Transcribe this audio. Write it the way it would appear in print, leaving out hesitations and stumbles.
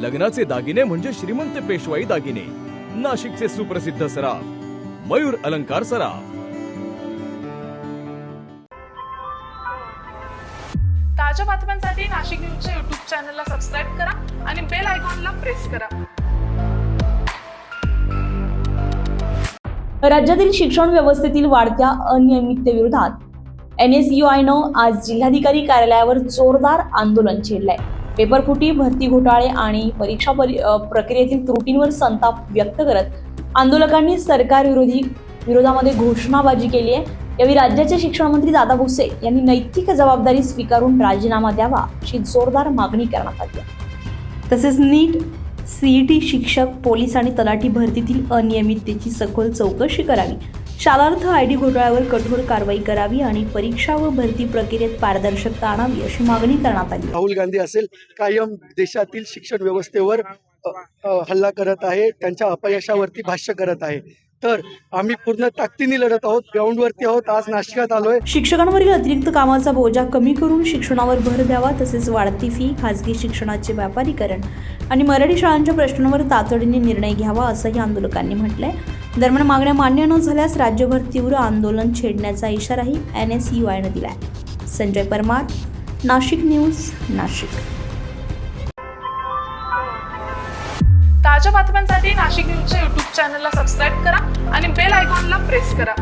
लग्नाचे दागिने म्हणजे श्रीमंत पेशवाई दागिने, नाशिकचे सुप्रसिद्ध सराफ मयूर अलंकार सराफ। ताज्या बातम्यांसाठी नाशिक न्यूजच्या YouTube चॅनलला सबस्क्राईब करा आणि बेल आयकॉनला प्रेस करा। राज्यातील शिक्षण व्यवस्थेतील वाढत्या अनियमिततेविरोधात NSUIनं आज जिल्हाधिकारी कार्यालयावर जोरदार आंदोलन छेडलंय। पेपरफुटी, भरती घोटाळे आणि परीक्षा प्रक्रियेतील त्रुटींवर संताप व्यक्त करत आंदोलकांनी सरकार विरोधामध्ये घोषणाबाजी केली आहे। यावेळी राज्याचे शिक्षण मंत्री दादा भुसे यांनी नैतिक जबाबदारी स्वीकारून राजीनामा द्यावा अशी जोरदार मागणी करण्यात आली। तसेच नीट, CET, शिक्षक, पोलीस आणि तलाठी भरतीतील अनियमिततेची सखोल चौकशी करावी, शालार्थ ID घोटाळ्यावर कठोर कारवाई करावी आणि परीक्षा व भरती प्रक्रियेत पारदर्शकता आणावी अशी मागणी करण्यात आली। राहुल गांधी असेल कायम देशातील शिक्षण व्यवस्थेवर हल्ला करत आहे, त्यांच्या अपयशावरती भाष्य करत आहे। तर आम्ही पूर्ण ताकदीने लढत आहोत, ग्राउंडवरती आहोत। आज नाशिकात आलोय। शिक्षकांवरील अतिरिक्त कामाचा बोजा कमी करून शिक्षणावर भर द्यावा, तसेच वाढती फी, खासगी शिक्षणाचे व्यापारीकरण आणि मराठी शाळांच्या प्रश्नांवर तातडीने निर्णय घ्यावा असंही आंदोलकांनी म्हटलंय। दरम्यान मागण्या मान्य न झाल्यास राज्यभर तीव्र आंदोलन छेडण्याचा इशाराही NSUIनं दिलाय। संजय परमार, नाशिक न्यूज, नाशिक। ताज्या बातम्यांसाठी नाशिक न्यूजच्या YouTube चॅनलला सबस्क्राईब करा आणि बेल आयकॉनला प्रेस करा।